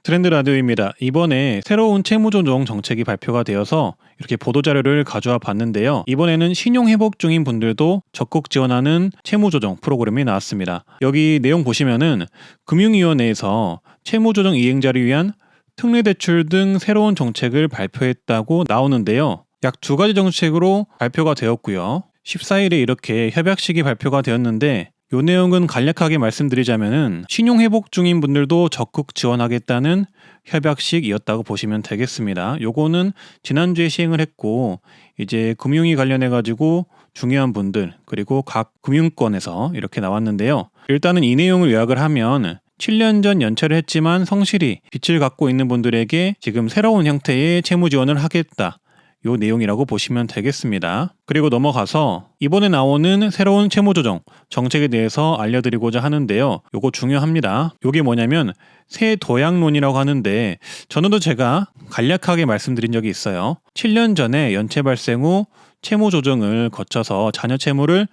트렌드 라디오입니다. 이번에 새로운 채무조정 정책이 발표가 되어서 이렇게 보도자료를 가져와 봤는데요. 이번에는 신용회복 중인 분들도 적극 지원하는 채무조정 프로그램이 나왔습니다. 여기 내용 보시면은 금융위원회에서 채무조정 이행자를 위한 특례대출 등 새로운 정책을 발표했다고 나오는데요. 약 2가지 정책으로 발표가 되었고요. 14일에 이렇게 협약식이 발표가 되었는데 이 내용은 간략하게 말씀드리자면은 신용회복 중인 분들도 적극 지원하겠다는 협약식이었다고 보시면 되겠습니다. 요거는 지난주에 시행을 했고 이제 금융위 관련해 가지고 중요한 분들 그리고 각 금융권에서 이렇게 나왔는데요. 일단은 이 내용을 요약을 하면 7년 전 연체를 했지만 성실히 빚을 갖고 있는 분들에게 지금 새로운 형태의 채무 지원을 하겠다. 요 내용이라고 보시면 되겠습니다. 그리고 넘어가서 이번에 나오는 새로운 채무조정 정책에 대해서 알려드리고자 하는데요. 요거 중요합니다. 요게 뭐냐면 세도약론이라고 하는데 전에도 제가 간략하게 말씀드린 적이 있어요. 7년 전에 연체 발생 후 채무조정을 거쳐서 자녀 채무를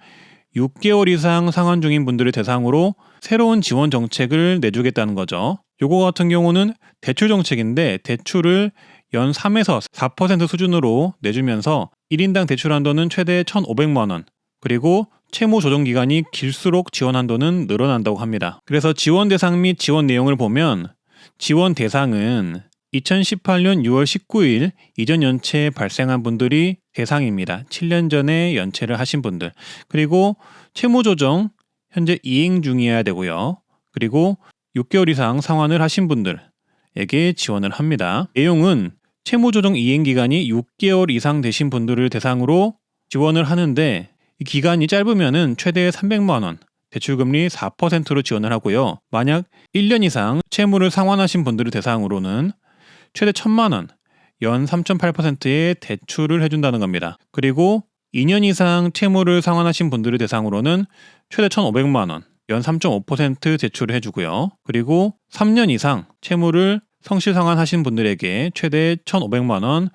6개월 이상 상환 중인 분들을 대상으로 새로운 지원 정책을 내주겠다는 거죠. 요거 같은 경우는 대출 정책인데 대출을 연 3에서 4% 수준으로 내주면서 1인당 대출 한도는 최대 1,500만 원 그리고 채무 조정 기간이 길수록 지원 한도는 늘어난다고 합니다. 그래서 지원 대상 및 지원 내용을 보면 지원 대상은 2018년 6월 19일 이전 연체에 발생한 분들이 대상입니다. 7년 전에 연체를 하신 분들 그리고 채무 조정 현재 이행 중이어야 되고요. 그리고 6개월 이상 상환을 하신 분들에게 지원을 합니다. 내용은 채무조정 이행기간이 6개월 이상 되신 분들을 대상으로 지원을 하는데 이 기간이 짧으면 최대 300만 원, 대출금리 4%로 지원을 하고요. 만약 1년 이상 채무를 상환하신 분들을 대상으로는 최대 1,000만 원, 연 3.8%의 대출을 해준다는 겁니다. 그리고 2년 이상 채무를 상환하신 분들을 대상으로는 최대 1,500만 원, 연 3.5% 대출을 해주고요. 그리고 3년 이상 채무를 성실 상환하신 분들에게 최대 1,500만 원,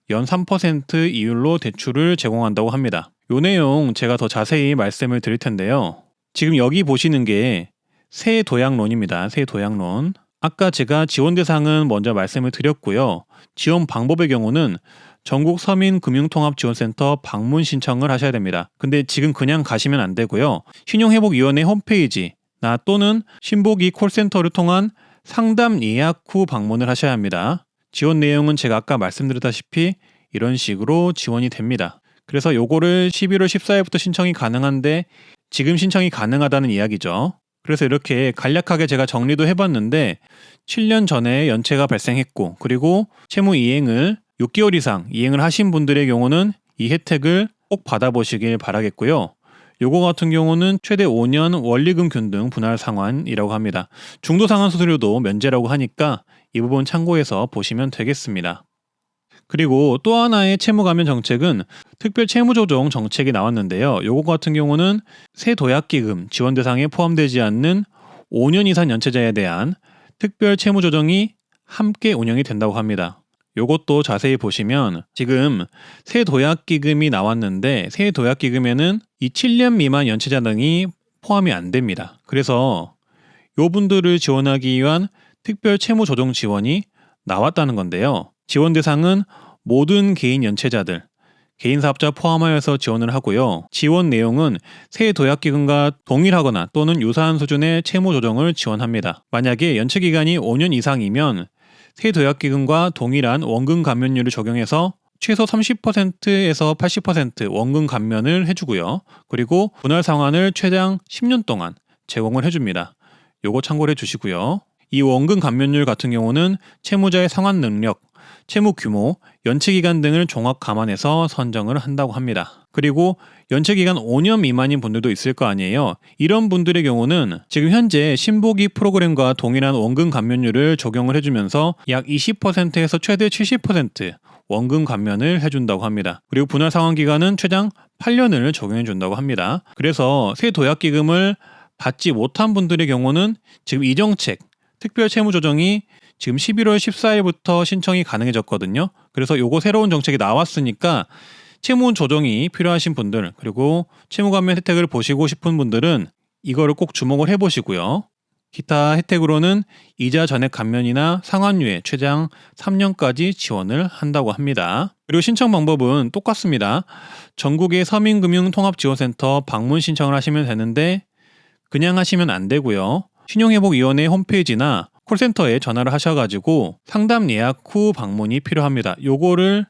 연 3% 이율로 대출을 제공한다고 합니다. 이 내용 제가 더 자세히 말씀을 드릴 텐데요. 지금 여기 보시는 게 세도약론입니다. 세도약론. 아까 제가 지원 대상은 먼저 말씀을 드렸고요. 지원 방법의 경우는 전국 서민금융통합지원센터 방문 신청을 하셔야 됩니다. 근데 지금 그냥 가시면 안 되고요. 신용회복위원회 홈페이지나 또는 신보기 콜센터를 통한 상담 예약 후 방문을 하셔야 합니다. 지원 내용은 제가 아까 말씀드렸다시피 이런 식으로 지원이 됩니다. 그래서 요거를 11월 14일부터 신청이 가능한데 지금 신청이 가능하다는 이야기죠. 그래서 이렇게 간략하게 제가 정리도 해봤는데 7년 전에 연체가 발생했고 그리고 채무 이행을 6개월 이상 이행을 하신 분들의 경우는 이 혜택을 꼭 받아보시길 바라겠고요. 요거 같은 경우는 최대 5년 원리금 균등 분할 상환이라고 합니다. 중도 상환 수수료도 면제라고 하니까 이 부분 참고해서 보시면 되겠습니다. 그리고 또 하나의 채무 감면 정책은 특별 채무 조정 정책이 나왔는데요. 요거 같은 경우는 세도약기금 지원 대상에 포함되지 않는 5년 이상 연체자에 대한 특별 채무 조정이 함께 운영이 된다고 합니다. 요것도 자세히 보시면 지금 세도약기금이 나왔는데 세도약기금에는 이 7년 미만 연체자 등이 포함이 안 됩니다. 그래서 요 분들을 지원하기 위한 특별 채무 조정 지원이 나왔다는 건데요. 지원 대상은 모든 개인 연체자들, 개인 사업자 포함하여서 지원을 하고요. 지원 내용은 세도약기금과 동일하거나 또는 유사한 수준의 채무 조정을 지원합니다. 만약에 연체 기간이 5년 이상이면 세도약기금과 동일한 원금 감면율을 적용해서 최소 30%에서 80% 원금 감면을 해주고요. 그리고 분할 상환을 최장 10년 동안 제공을 해줍니다. 요거 참고를 해주시고요. 이 원금 감면율 같은 경우는 채무자의 상환 능력, 채무 규모, 연체 기간 등을 종합 감안해서 선정을 한다고 합니다. 그리고 연체 기간 5년 미만인 분들도 있을 거 아니에요. 이런 분들의 경우는 지금 현재 신보기 프로그램과 동일한 원금 감면율을 적용을 해주면서 약 20%에서 최대 70% 원금 감면을 해준다고 합니다. 그리고 분할 상환 기간은 최장 8년을 적용해 준다고 합니다. 그래서 세도약기금을 받지 못한 분들의 경우는 지금 이 정책, 특별 채무 조정이 지금 11월 14일부터 신청이 가능해졌거든요. 그래서 요거 새로운 정책이 나왔으니까 채무 조정이 필요하신 분들 그리고 채무 감면 혜택을 보시고 싶은 분들은 이거를 꼭 주목을 해보시고요. 기타 혜택으로는 이자 전액 감면이나 상환유예 최장 3년까지 지원을 한다고 합니다. 그리고 신청 방법은 똑같습니다. 전국의 서민금융통합지원센터 방문 신청을 하시면 되는데 그냥 하시면 안 되고요. 신용회복위원회 홈페이지나 콜센터에 전화를 하셔가지고 상담 예약 후 방문이 필요합니다. 요거를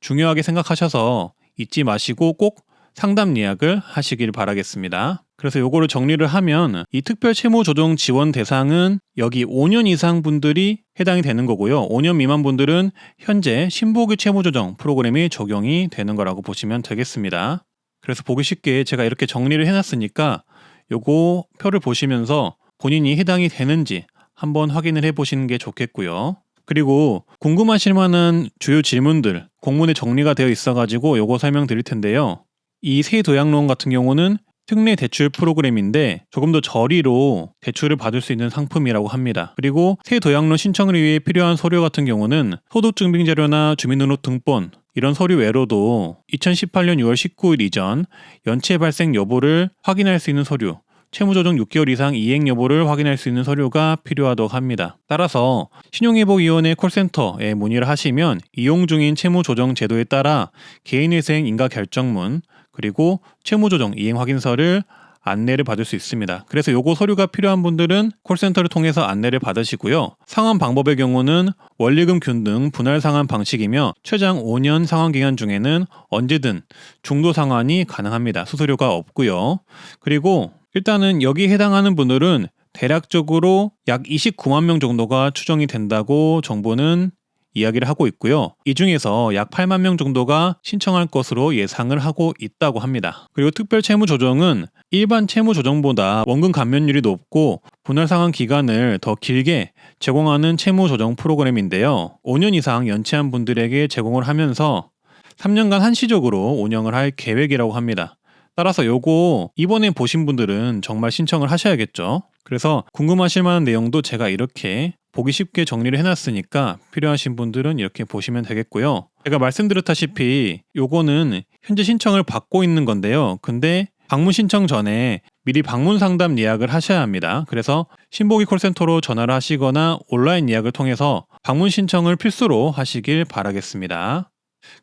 중요하게 생각하셔서 잊지 마시고 꼭 상담 예약을 하시길 바라겠습니다. 그래서 요거를 정리를 하면 이 특별 채무 조정 지원 대상은 여기 5년 이상 분들이 해당이 되는 거고요. 5년 미만 분들은 현재 신보기 채무 조정 프로그램이 적용이 되는 거라고 보시면 되겠습니다. 그래서 보기 쉽게 제가 이렇게 정리를 해놨으니까 요거 표를 보시면서 본인이 해당이 되는지 한번 확인을 해보시는 게 좋겠고요. 그리고 궁금하실 만한 주요 질문들 공문에 정리가 되어 있어가지고 요거 설명드릴 텐데요. 이 세도약론 같은 경우는 특례 대출 프로그램인데 조금 더 저리로 대출을 받을 수 있는 상품이라고 합니다. 그리고 세도약론 신청을 위해 필요한 서류 같은 경우는 소득증빙자료나 주민등록등본 이런 서류 외로도 2018년 6월 19일 이전 연체 발생 여부를 확인할 수 있는 서류, 채무조정 6개월 이상 이행 여부를 확인할 수 있는 서류가 필요하다고 합니다. 따라서 신용회복위원회 콜센터에 문의를 하시면 이용 중인 채무조정 제도에 따라 개인회생 인가결정문 그리고 채무조정 이행 확인서를 안내를 받을 수 있습니다. 그래서 요거 서류가 필요한 분들은 콜센터를 통해서 안내를 받으시고요. 상환 방법의 경우는 원리금 균등 분할 상환 방식이며 최장 5년 상환 기간 중에는 언제든 중도 상환이 가능합니다. 수수료가 없고요. 그리고 일단은 여기 해당하는 분들은 대략적으로 약 29만 명 정도가 추정이 된다고 정부는 이야기를 하고 있고요. 이 중에서 약 8만 명 정도가 신청할 것으로 예상을 하고 있다고 합니다. 그리고 특별 채무 조정은 일반 채무 조정보다 원금 감면율이 높고 분할 상환 기간을 더 길게 제공하는 채무 조정 프로그램인데요. 5년 이상 연체한 분들에게 제공을 하면서 3년간 한시적으로 운영을 할 계획이라고 합니다. 따라서 요거 이번에 보신 분들은 정말 신청을 하셔야겠죠. 그래서 궁금하실 만한 내용도 제가 이렇게 보기 쉽게 정리를 해놨으니까 필요하신 분들은 이렇게 보시면 되겠고요. 제가 말씀드렸다시피 요거는 현재 신청을 받고 있는 건데요. 근데 방문 신청 전에 미리 방문 상담 예약을 하셔야 합니다. 그래서 신보기 콜센터로 전화를 하시거나 온라인 예약을 통해서 방문 신청을 필수로 하시길 바라겠습니다.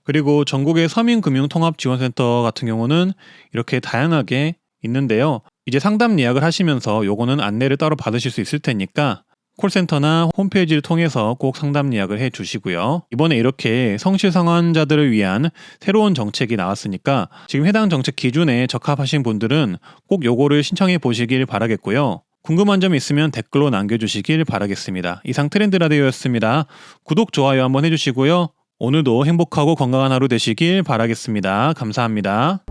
그리고 전국의 서민금융통합지원센터 같은 경우는 이렇게 다양하게 있는데요. 이제 상담 예약을 하시면서 요거는 안내를 따로 받으실 수 있을 테니까 콜센터나 홈페이지를 통해서 꼭 상담 예약을 해 주시고요. 이번에 이렇게 성실 상환자들을 위한 새로운 정책이 나왔으니까 지금 해당 정책 기준에 적합하신 분들은 꼭 요거를 신청해 보시길 바라겠고요. 궁금한 점 있으면 댓글로 남겨주시길 바라겠습니다. 이상 트렌드라디오였습니다. 구독, 좋아요 한번 해주시고요. 오늘도 행복하고 건강한 하루 되시길 바라겠습니다. 감사합니다.